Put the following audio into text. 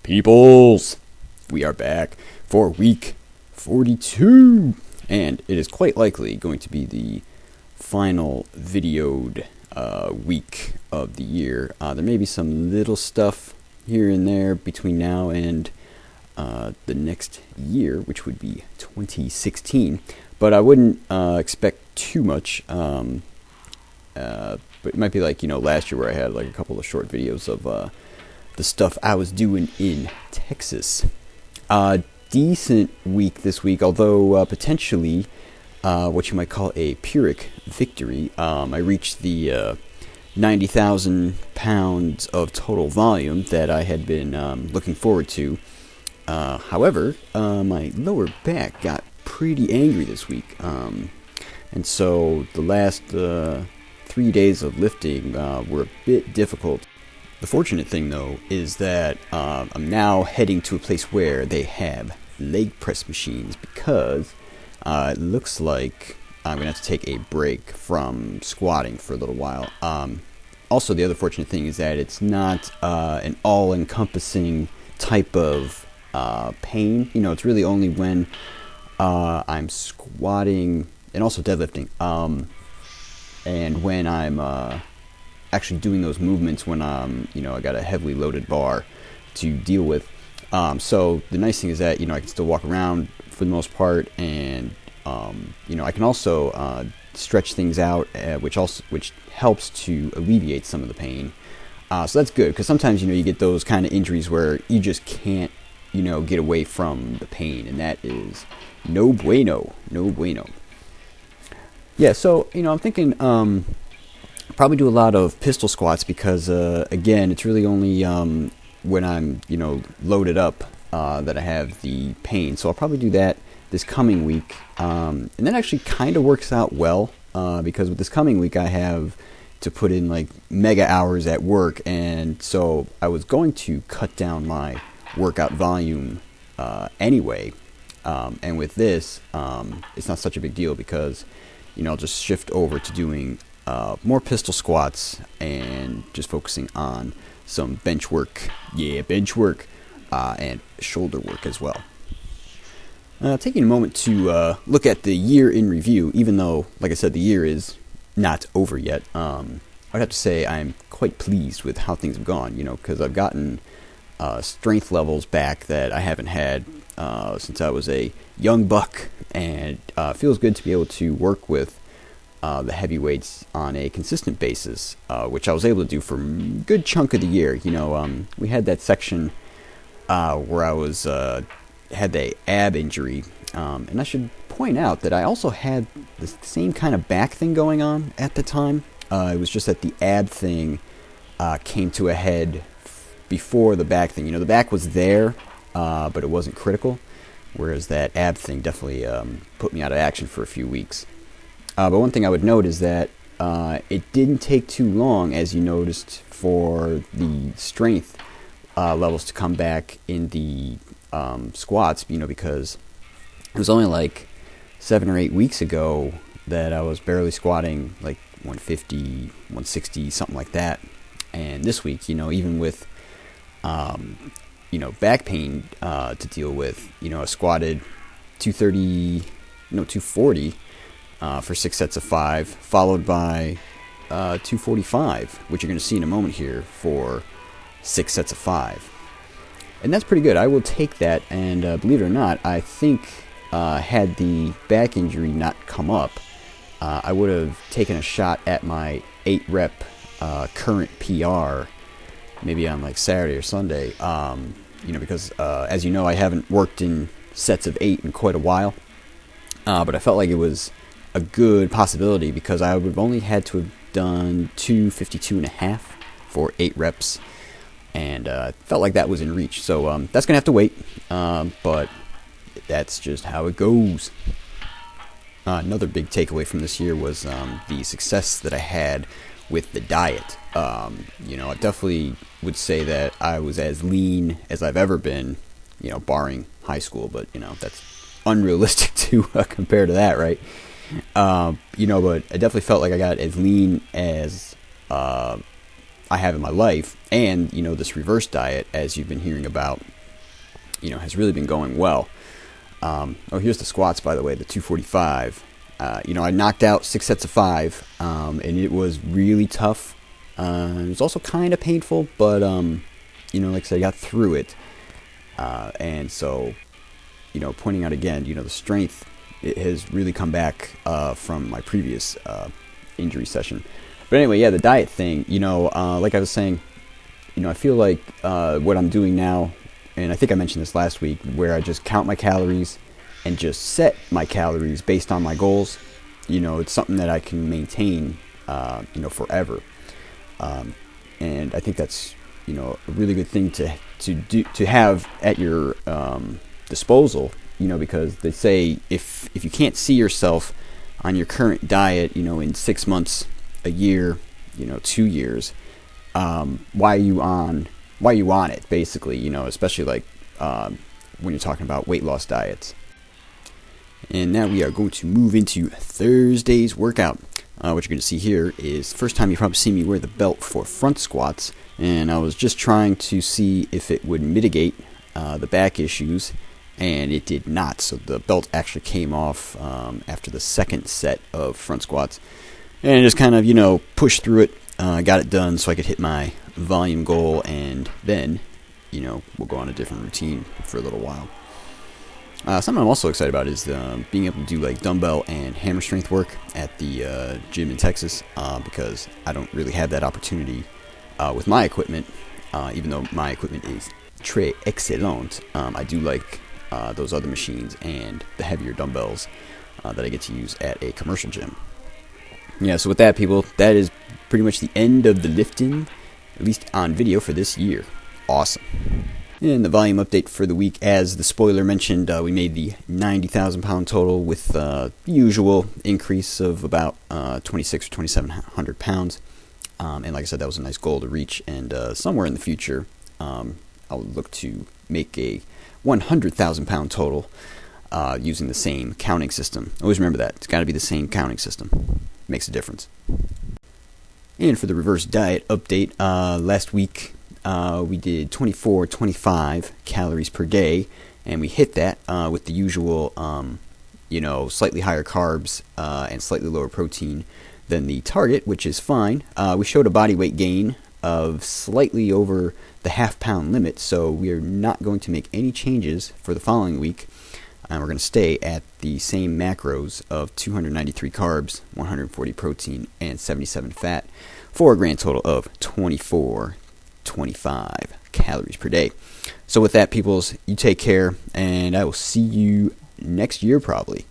Peoples, we are back for week 42, and it is quite likely going to be the final videoed week of the year. There may be some little stuff here and there between now and the next year, which would be 2016, but I wouldn't expect too much. But it might be like, last year where I had like a couple of short videos of the stuff I was doing in Texas. Decent week this week, although potentially what you might call a Pyrrhic victory. I reached the 90,000 pounds of total volume that I had been looking forward to. However, my lower back got pretty angry this week, and so the last 3 days of lifting were a bit difficult. The fortunate thing, though, is that I'm now heading to a place where they have leg press machines, because it looks like I'm going to have to take a break from squatting for a little while. Also, the other fortunate thing is that it's not an all-encompassing type of pain. It's really only when I'm squatting and also deadlifting, and when I'm actually doing those movements when I got a heavily loaded bar to deal with. So the nice thing is that I can still walk around for the most part, and I can also stretch things out, which helps to alleviate some of the pain. So that's good, because sometimes you get those kind of injuries where you just can't get away from the pain, and that is no bueno. Yeah, so I'm thinking probably do a lot of pistol squats, because again, it's really only when I'm loaded up that I have the pain. So I'll probably do that this coming week, and that actually kind of works out well, because with this coming week I have to put in like mega hours at work, and so I was going to cut down my workout volume anyway, and with this it's not such a big deal, because I'll just shift over to doing more pistol squats and just focusing on some bench work, and shoulder work as well. Taking a moment to look at the year in review, even though, like I said, the year is not over yet. I'd have to say I'm quite pleased with how things have gone, because I've gotten strength levels back that I haven't had since I was a young buck, and it feels good to be able to work with the heavyweights on a consistent basis, which I was able to do for a good chunk of the year. We had that section where I was had the ab injury, and I should point out that I also had the same kind of back thing going on at the time. It was just that the ab thing came to a head before the back thing. The back was there, but it wasn't critical, whereas that ab thing definitely put me out of action for a few weeks. But one thing I would note is that it didn't take too long, as you noticed, for the strength levels to come back in the squats, because it was only like 7 or 8 weeks ago that I was barely squatting like 150, 160, something like that. And this week, even with back pain to deal with, I squatted 240 for 6 sets of 5, followed by 245, which you're going to see in a moment here, for 6 sets of 5. And that's pretty good. I will take that, and believe it or not, I think had the back injury not come up, I would have taken a shot at my 8 rep current PR maybe on like Saturday or Sunday, because as you know, I haven't worked in sets of 8 in quite a while, but I felt like it was a good possibility, because I would have only had to have done 252.5 for 8 reps, and felt like that was in reach. So that's gonna have to wait, but that's just how it goes. Another big takeaway from this year was the success that I had with the diet. I definitely would say that I was as lean as I've ever been, barring high school, but that's unrealistic to compare to that, right? But I definitely felt like I got as lean as I have in my life, and this reverse diet, as you've been hearing about, has really been going well. Here's the squats, by the way, the 245. I knocked out 6 sets of 5, and it was really tough. It was also kind of painful, but, like I said, I got through it. And so, pointing out again, the strength, it has really come back from my previous injury session. But anyway, yeah, the diet thing, like I was saying, I feel like what I'm doing now, and I think I mentioned this last week, where I just count my calories and just set my calories based on my goals. It's something that I can maintain, forever. And I think that's, a really good thing to have at your disposal, because they say if you can't see yourself on your current diet, in 6 months, a year, 2 years, why are you on it, basically, especially like when you're talking about weight loss diets. And now we are going to move into Thursday's workout. What you're going to see here is first time you probably see me wear the belt for front squats, and I was just trying to see if it would mitigate the back issues, and it did not. So the belt actually came off after the second set of front squats, and I just kind of pushed through it, got it done so I could hit my volume goal, and then we'll go on a different routine for a little while. Something I'm also excited about is being able to do like dumbbell and hammer strength work at the gym in Texas, because I don't really have that opportunity with my equipment, even though my equipment is très excellent. I do like those other machines and the heavier dumbbells that I get to use at a commercial gym. Yeah, so with that, people, that is pretty much the end of the lifting, at least on video, for this year. Awesome. And the volume update for the week, as the spoiler mentioned, we made the 90,000 pound total with the usual increase of about 2,600 or 2,700 pounds. And like I said, that was a nice goal to reach. And somewhere in the future, I'll look to make a 100,000 pound total using the same counting system. Always remember that. It's got to be the same counting system. Makes a difference. And for the reverse diet update, last week, we did 25 calories per day, and we hit that with the usual, slightly higher carbs and slightly lower protein than the target, which is fine. We showed a body weight gain of slightly over the half-pound limit, so we are not going to make any changes for the following week. And we're going to stay at the same macros of 293 carbs, 140 protein, and 77 fat, for a grand total of 25 calories per day. So with that, peoples, you take care, and I will see you next year probably.